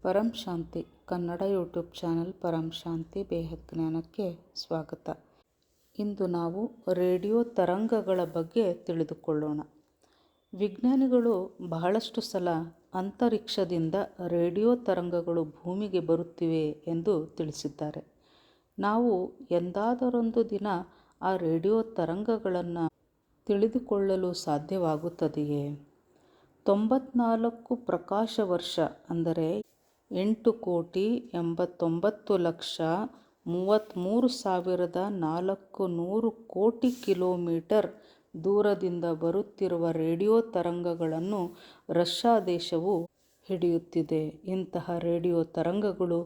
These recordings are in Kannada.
ಪರಂ ಶಾಂತಿ ಕನ್ನಡ ಯೂಟ್ಯೂಬ್ ಚಾನಲ್ ಪರಂ ಶಾಂತಿ ಬೇಹದ್ ಜ್ಞಾನಕ್ಕೆ ಸ್ವಾಗತ. ಇಂದು ನಾವು ರೇಡಿಯೋ ತರಂಗಗಳ ಬಗ್ಗೆ ತಿಳಿದುಕೊಳ್ಳೋಣ. ವಿಜ್ಞಾನಿಗಳು ಬಹಳಷ್ಟು ಸಲ ಅಂತರಿಕ್ಷದಿಂದ ರೇಡಿಯೋ ತರಂಗಗಳು ಭೂಮಿಗೆ ಬರುತ್ತಿವೆ ಎಂದು ತಿಳಿಸಿದ್ದಾರೆ. ನಾವು ಎಂದಾದರೊಂದು ದಿನ ಆ ರೇಡಿಯೋ ತರಂಗಗಳನ್ನು ತಿಳಿದುಕೊಳ್ಳಲು ಸಾಧ್ಯವಾಗುತ್ತದೆಯೇ? 94 ಪ್ರಕಾಶ ವರ್ಷ ಅಂದರೆ 8,89,33,400 ಕೋಟಿ ಕಿಲೋಮೀಟರ್ ದೂರದಿಂದ ಬರುತ್ತಿರುವ ರೇಡಿಯೋ ತರಂಗಗಳನ್ನು ರಷ್ಯಾ ದೇಶವು ಹಿಡಿಯುತ್ತಿದೆ. ಇಂತಹ ರೇಡಿಯೋ ತರಂಗಗಳು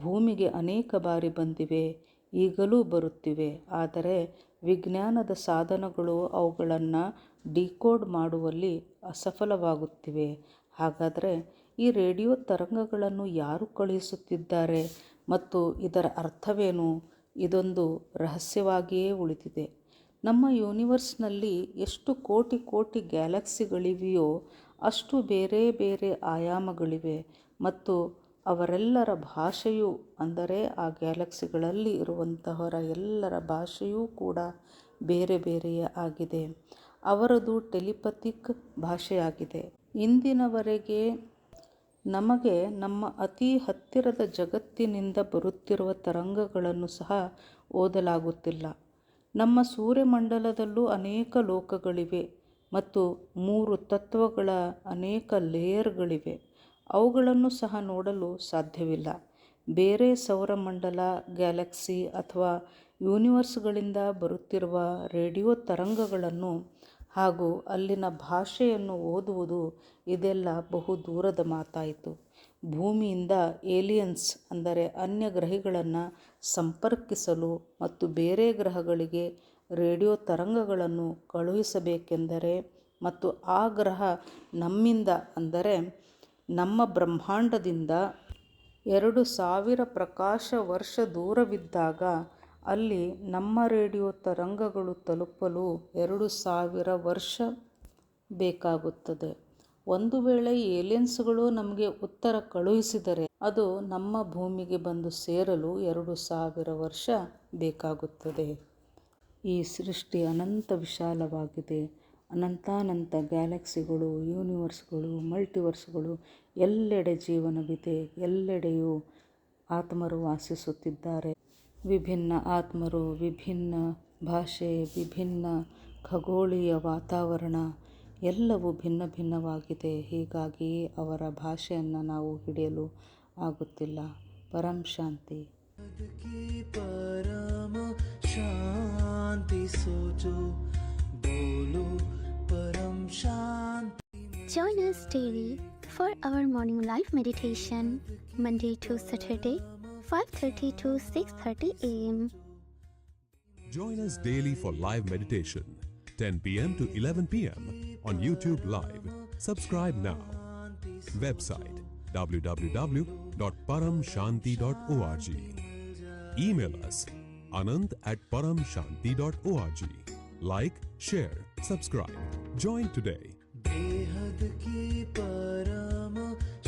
ಭೂಮಿಗೆ ಅನೇಕ ಬಾರಿ ಬಂದಿವೆ, ಈಗಲೂ ಬರುತ್ತಿವೆ. ಆದರೆ ವಿಜ್ಞಾನದ ಸಾಧನಗಳು ಅವುಗಳನ್ನು ಡಿಕೋಡ್ ಮಾಡುವಲ್ಲಿ ಅಸಫಲವಾಗುತ್ತಿವೆ. ಹಾಗಾದರೆ ಈ ರೇಡಿಯೋ ತರಂಗಗಳನ್ನು ಯಾರು ಕಳುಹಿಸುತ್ತಿದ್ದಾರೆ ಮತ್ತು ಇದರ ಅರ್ಥವೇನು? ಇದೊಂದು ರಹಸ್ಯವಾಗಿಯೇ ಉಳಿದಿದೆ. ನಮ್ಮ ಯೂನಿವರ್ಸ್ನಲ್ಲಿ ಎಷ್ಟು ಕೋಟಿ ಕೋಟಿ ಗ್ಯಾಲಕ್ಸಿಗಳಿವೆಯೋ ಅಷ್ಟು ಬೇರೆ ಬೇರೆ ಆಯಾಮಗಳಿವೆ ಮತ್ತು ಅವರೆಲ್ಲರ ಭಾಷೆಯೂ, ಅಂದರೆ ಆ ಗ್ಯಾಲಕ್ಸಿಗಳಲ್ಲಿ ಇರುವಂತಹವರ ಎಲ್ಲರ ಭಾಷೆಯೂ ಕೂಡ ಬೇರೆ ಬೇರೆಯೇ ಆಗಿದೆ. ಅವರದು ಟೆಲಿಪಥಿಕ್ ಭಾಷೆಯಾಗಿದೆ. ಇಂದಿನವರೆಗೆ ನಮಗೆ ನಮ್ಮ ಅತಿ ಹತ್ತಿರದ ಜಗತ್ತಿನಿಂದ ಬರುತ್ತಿರುವ ತರಂಗಗಳನ್ನು ಸಹ ಓದಲಾಗುತ್ತಿಲ್ಲ. ನಮ್ಮ ಸೂರ್ಯಮಂಡಲದಲ್ಲೂ ಅನೇಕ ಲೋಕಗಳಿವೆ ಮತ್ತು 3 ತತ್ವಗಳ ಅನೇಕ ಲೇಯರ್ಗಳಿವೆ. ಅವುಗಳನ್ನು ಸಹ ನೋಡಲು ಸಾಧ್ಯವಿಲ್ಲ. ಬೇರೆ ಸೌರಮಂಡಲ, ಗ್ಯಾಲಕ್ಸಿ ಅಥವಾ ಯೂನಿವರ್ಸ್ಗಳಿಂದ ಬರುತ್ತಿರುವ ರೇಡಿಯೋ ತರಂಗಗಳನ್ನು ಹಾಗೂ ಅಲ್ಲಿನ ಭಾಷೆಯನ್ನು ಓದುವುದು ಇದೆಲ್ಲ ಬಹು ದೂರದ ಮಾತಾಯಿತು. ಭೂಮಿಯಿಂದ ಏಲಿಯನ್ಸ್ ಅಂದರೆ ಅನ್ಯ ಗ್ರಹಿಗಳನ್ನು ಸಂಪರ್ಕಿಸಲು ಮತ್ತು ಬೇರೆ ಗ್ರಹಗಳಿಗೆ ರೇಡಿಯೋ ತರಂಗಗಳನ್ನು ಕಳುಹಿಸಬೇಕೆಂದರೆ ಮತ್ತು ಆ ಗ್ರಹ ನಮ್ಮಿಂದ ಅಂದರೆ ನಮ್ಮ ಬ್ರಹ್ಮಾಂಡದಿಂದ 2000 ಪ್ರಕಾಶ ವರ್ಷ ದೂರವಿದ್ದಾಗ ಅಲ್ಲಿ ನಮ್ಮ ರೇಡಿಯೋ ತರಂಗಗಳು ತಲುಪಲು 2000 ವರ್ಷ ಬೇಕಾಗುತ್ತದೆ. ಒಂದು ವೇಳೆ ಏಲಿಯನ್ಸ್ಗಳು ನಮಗೆ ಉತ್ತರ ಕಳುಹಿಸಿದರೆ ಅದು ನಮ್ಮ ಭೂಮಿಗೆ ಬಂದು ಸೇರಲು 2000 ವರ್ಷ ಬೇಕಾಗುತ್ತದೆ. ಈ ಸೃಷ್ಟಿ ಅನಂತ ವಿಶಾಲವಾಗಿದೆ. ಅನಂತಾನಂತ ಗ್ಯಾಲಕ್ಸಿಗಳು, ಯೂನಿವರ್ಸ್ಗಳು, ಮಲ್ಟಿವರ್ಸ್ಗಳು, ಎಲ್ಲೆಡೆ ಜೀವನವಿದೆ. ಎಲ್ಲೆಡೆಯೂ ಆತ್ಮರು ವಾಸಿಸುತ್ತಿದ್ದಾರೆ. ವಿಭಿನ್ನ ಆತ್ಮರು, ವಿಭಿನ್ನ ಭಾಷೆ, ವಿಭಿನ್ನ ಖಗೋಳೀಯ ವಾತಾವರಣ ಎಲ್ಲವೂ ಭಿನ್ನ ಭಿನ್ನವಾಗಿದೆ. ಹೀಗಾಗಿ ಅವರ ಭಾಷೆಯನ್ನು ನಾವು ಹಿಡಿಯಲು ಆಗುತ್ತಿಲ್ಲ. ಪರಂ ಶಾಂತಿ. ಪರಮ ಶಾಂತಿ ಸೋಚೋ ಬೋಲೋ ಪರಂ ಶಾಂತಿ. Join us daily for our morning live meditation, Monday to Saturday, 5:30 to 6:30 a.m. Join us daily for live meditation, 10 p.m. to 11 p.m. on YouTube Live. Subscribe now. Website www.paramshanti.org. Email us anant@paramshanti.org. Like, share, subscribe. Join today. बेहद की परम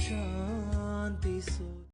शांति सो